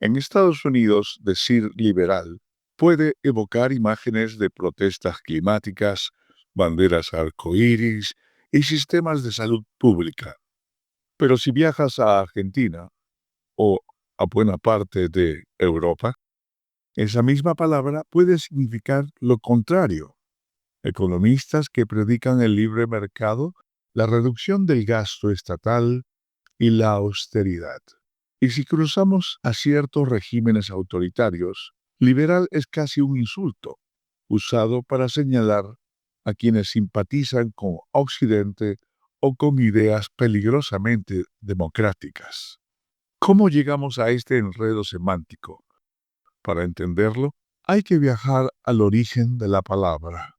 En Estados Unidos, decir liberal puede evocar imágenes de protestas climáticas, banderas arcoíris y sistemas de salud pública. Pero si viajas a Argentina o a buena parte de Europa, esa misma palabra puede significar lo contrario. Economistas que predican el libre mercado, la reducción del gasto estatal y la austeridad. Y si cruzamos a ciertos regímenes autoritarios, liberal es casi un insulto, usado para señalar a quienes simpatizan con Occidente o con ideas peligrosamente democráticas. ¿Cómo llegamos a este enredo semántico? Para entenderlo, hay que viajar al origen de la palabra.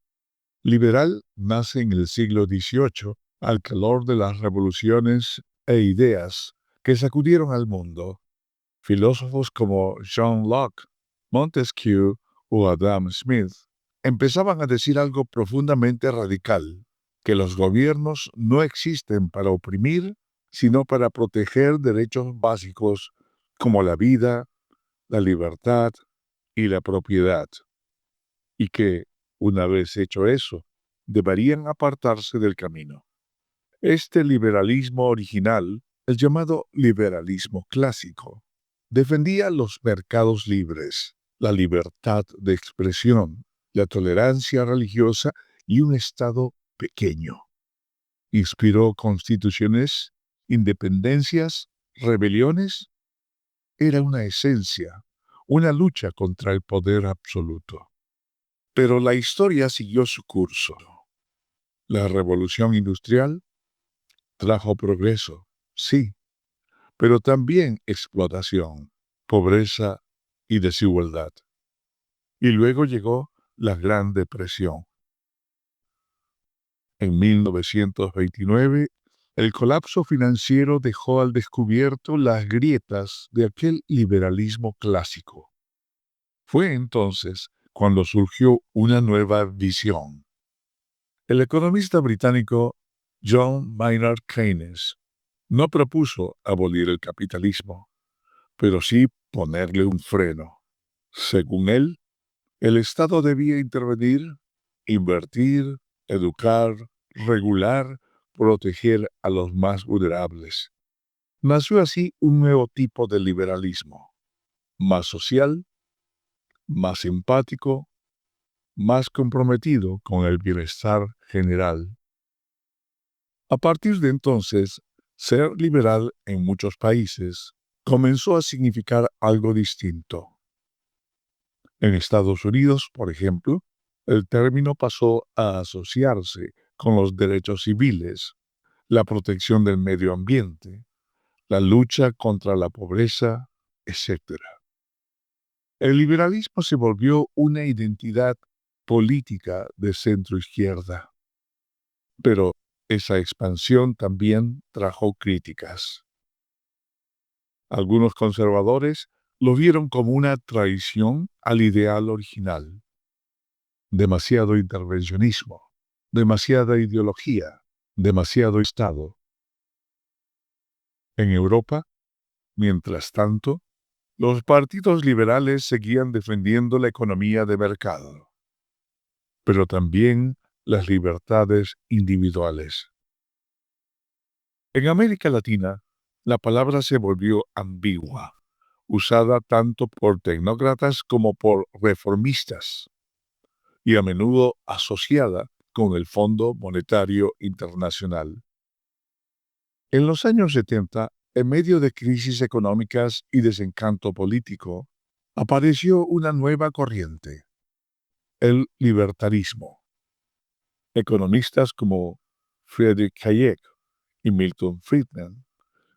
Liberal nace en el siglo XVIII, al calor de las revoluciones e ideas que sacudieron al mundo. Filósofos como John Locke, Montesquieu o Adam Smith empezaban a decir algo profundamente radical, que los gobiernos no existen para oprimir, sino para proteger derechos básicos como la vida, la libertad y la propiedad, y que, una vez hecho eso, deberían apartarse del camino. Este liberalismo original, el llamado liberalismo clásico, defendía los mercados libres, la libertad de expresión, la tolerancia religiosa y un Estado pequeño. Inspiró constituciones, independencias, rebeliones. Era una esencia, una lucha contra el poder absoluto. Pero la historia siguió su curso. La revolución industrial trajo progreso, sí, pero también explotación, pobreza y desigualdad. Y luego llegó la Gran Depresión. En 1929, el colapso financiero dejó al descubierto las grietas de aquel liberalismo clásico. Fue entonces cuando surgió una nueva visión. El economista británico John Maynard Keynes no propuso abolir el capitalismo, pero sí ponerle un freno. Según él, el Estado debía intervenir, invertir, educar, regular, proteger a los más vulnerables. Nació así un nuevo tipo de liberalismo, más social, más empático, más comprometido con el bienestar general. A partir de entonces, ser liberal en muchos países comenzó a significar algo distinto. En Estados Unidos, por ejemplo, el término pasó a asociarse con los derechos civiles, la protección del medio ambiente, la lucha contra la pobreza, etc. El liberalismo se volvió una identidad política de centro-izquierda, pero esa expansión también trajo críticas. Algunos conservadores lo vieron como una traición al ideal original. Demasiado intervencionismo, demasiada ideología, demasiado Estado. En Europa, mientras tanto, los partidos liberales seguían defendiendo la economía de mercado, pero también las libertades individuales. En América Latina, la palabra se volvió ambigua, usada tanto por tecnócratas como por reformistas, y a menudo asociada con el Fondo Monetario Internacional. En los años 70, en medio de crisis económicas y desencanto político, apareció una nueva corriente, el libertarismo. Economistas como Friedrich Hayek y Milton Friedman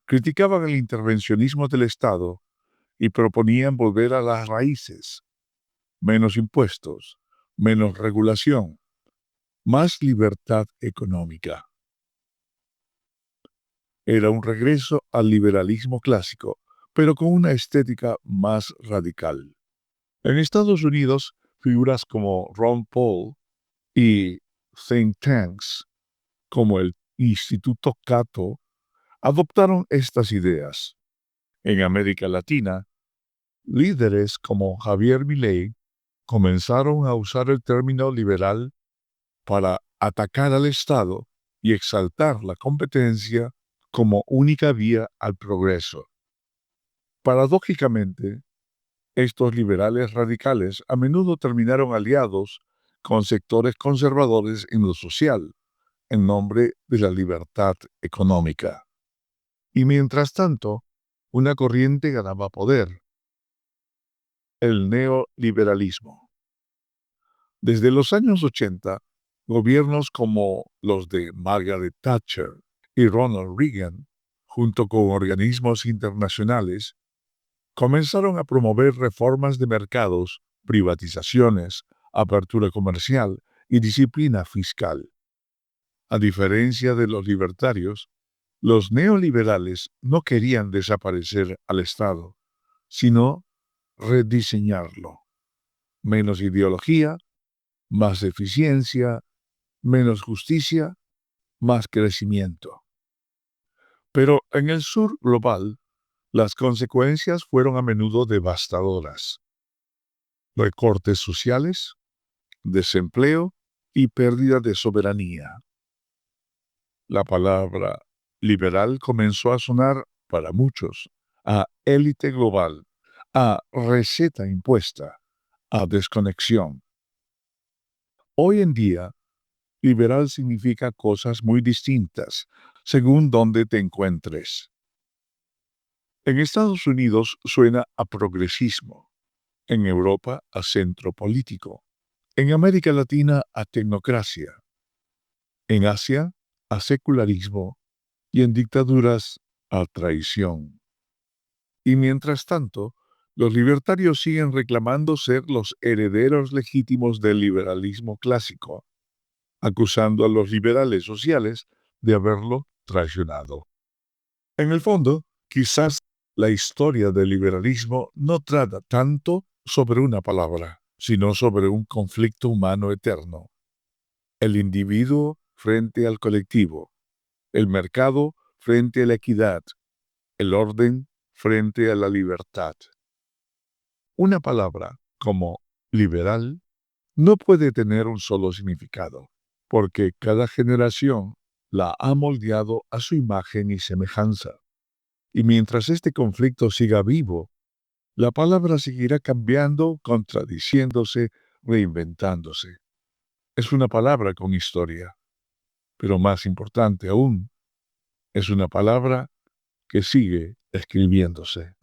criticaban el intervencionismo del Estado y proponían volver a las raíces, menos impuestos, menos regulación, más libertad económica. Era un regreso al liberalismo clásico, pero con una estética más radical. En Estados Unidos, figuras como Ron Paul y think tanks como el Instituto Cato adoptaron estas ideas. En América Latina, Líderes como Javier Milei comenzaron a usar el término liberal para atacar al Estado y exaltar la competencia como única vía al progreso. Paradójicamente, estos liberales radicales a menudo terminaron aliados con sectores conservadores en lo social, en nombre de la libertad económica. Y mientras tanto, una corriente ganaba poder: el neoliberalismo. Desde los años 80, gobiernos como los de Margaret Thatcher y Ronald Reagan, junto con organismos internacionales, comenzaron a promover reformas de mercados, privatizaciones, apertura comercial y disciplina fiscal. A diferencia de los libertarios, los neoliberales no querían desaparecer al Estado, sino rediseñarlo. Menos ideología, más eficiencia, menos justicia, más crecimiento. Pero en el sur global, las consecuencias fueron a menudo devastadoras: recortes sociales, desempleo y pérdida de soberanía. La palabra liberal comenzó a sonar, para muchos, a élite global, a receta impuesta, a desconexión. Hoy en día, liberal significa cosas muy distintas según dónde te encuentres. En Estados Unidos suena a progresismo, en Europa a centro político, en América Latina a tecnocracia, en Asia a secularismo y en dictaduras a traición. Y mientras tanto, los libertarios siguen reclamando ser los herederos legítimos del liberalismo clásico, acusando a los liberales sociales de haberlo traicionado. En el fondo, quizás la historia del liberalismo no trata tanto sobre una palabra, sino sobre un conflicto humano eterno: el individuo frente al colectivo, el mercado frente a la equidad, el orden frente a la libertad. Una palabra como liberal no puede tener un solo significado, porque cada generación la ha moldeado a su imagen y semejanza. Y mientras este conflicto siga vivo, la palabra seguirá cambiando, contradiciéndose, reinventándose. Es una palabra con historia, pero más importante aún, es una palabra que sigue escribiéndose.